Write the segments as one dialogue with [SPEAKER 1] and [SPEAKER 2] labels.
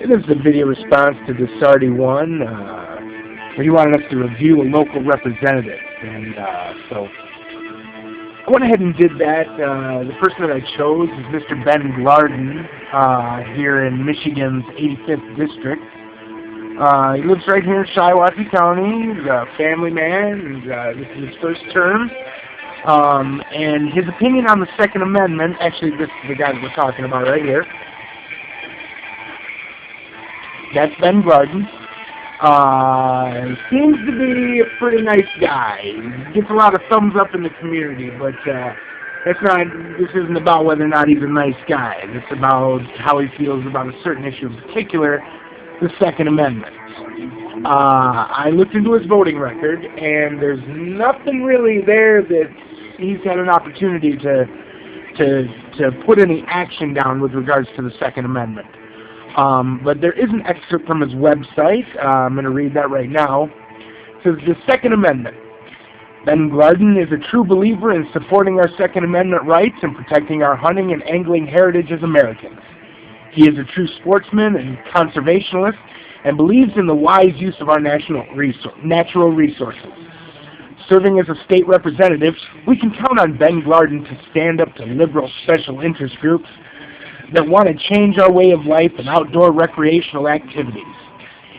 [SPEAKER 1] This is a video response to dsarti1, where he wanted us to review a local representative, and so I went ahead and did that. The person that I chose is Mr. Ben Glardon, here in Michigan's 85th district. He lives right here in Shiawassee County. He's a family man, and this is his first term. And his opinion on the Second Amendment, actually this is the guy that we're talking about right here. That's Ben Glardon. Seems to be a pretty nice guy. Gets a lot of thumbs up in the community, but this isn't about whether or not he's a nice guy. It's about how he feels about a certain issue in particular, the Second Amendment. I looked into his voting record, and there's nothing really there that he's had an opportunity to put any action down with regards to the Second Amendment. But there is an excerpt from his website. I'm going to read that right now. It says, "The Second Amendment. Ben Glardon is a true believer in supporting our Second Amendment rights and protecting our hunting and angling heritage as Americans. He is a true sportsman and conservationist and believes in the wise use of our natural resources. Serving as a state representative, we can count on Ben Glardon to stand up to liberal special interest groups that want to change our way of life and outdoor recreational activities.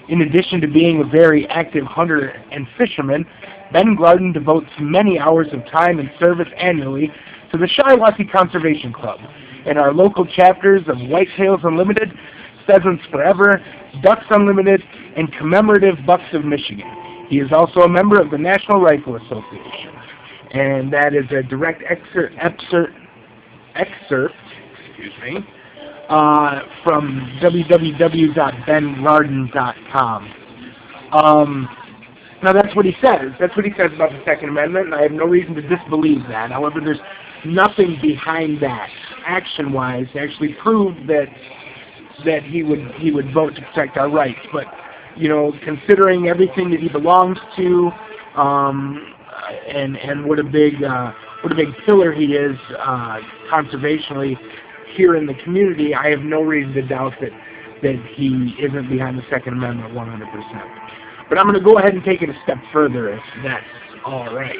[SPEAKER 1] In addition to being a very active hunter and fisherman, Ben Glardon devotes many hours of time and service annually to the Shiawassee Conservation Club and our local chapters of Whitetails Unlimited, Pheasants Forever, Ducks Unlimited, and Commemorative Bucks of Michigan. He is also a member of the National Rifle Association." And that is a direct excerpt from www.benglardon.com. Now that's what he says. That's what he says about the Second Amendment, and I have no reason to disbelieve that. However, there's nothing behind that, action-wise, to actually prove that he would vote to protect our rights. But you know, considering everything that he belongs to, and what a big pillar he is conservationally here in the community, I have no reason to doubt that he isn't behind the Second Amendment 100%. But I'm going to go ahead and take it a step further, if that's all right.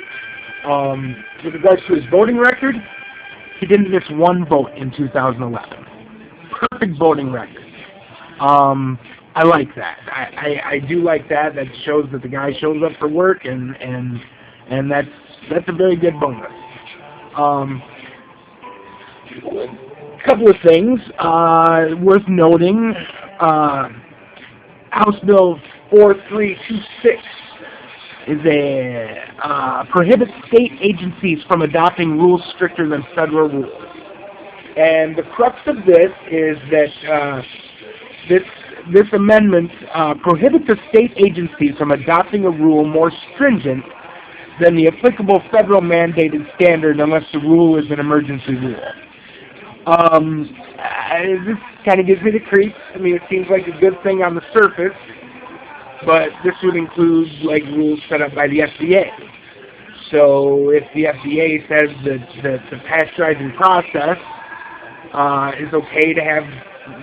[SPEAKER 1] With regards to his voting record, he didn't miss one vote in 2011. Perfect voting record. I like that. I do like that. That shows that the guy shows up for work, and that's a very good bonus. A couple of things worth noting. House Bill 4326 prohibits state agencies from adopting rules stricter than federal rules. And the crux of this is that this amendment prohibits a state agency from adopting a rule more stringent than the applicable federal mandated standard unless the rule is an emergency rule. This kind of gives me the creeps. I mean, it seems like a good thing on the surface, but this would include like rules set up by the FDA. So if the FDA says that the pasteurizing process is okay to have,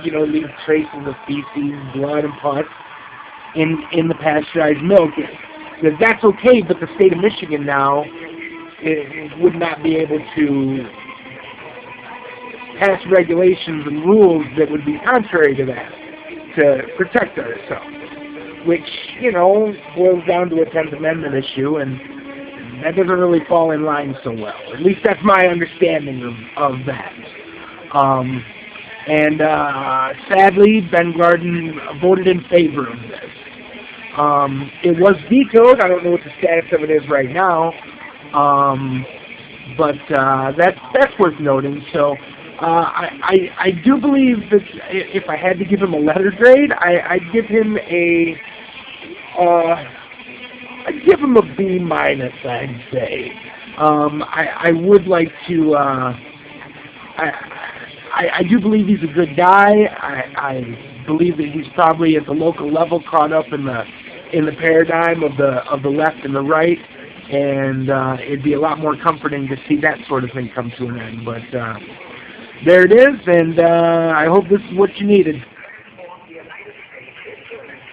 [SPEAKER 1] you know, leave traces of feces, blood, and pus in the pasteurized milk, that's okay, but the state of Michigan now it would not be able to pass regulations and rules that would be contrary to that to protect ourselves, which, you know, boils down to a 10th Amendment issue, and that doesn't really fall in line so well. At least that's my understanding of that. Sadly, Ben Glardon voted in favor of this. It was vetoed. I don't know what the status of it is right now, but that's worth noting. So I do believe that if I had to give him a letter grade, I'd give him a B minus. I'd say. I would like to. I do believe he's a good guy. I believe that he's probably at the local level caught up in the paradigm of the left and the right, and it'd be a lot more comforting to see that sort of thing come to an end. But there it is, and I hope this is what you needed.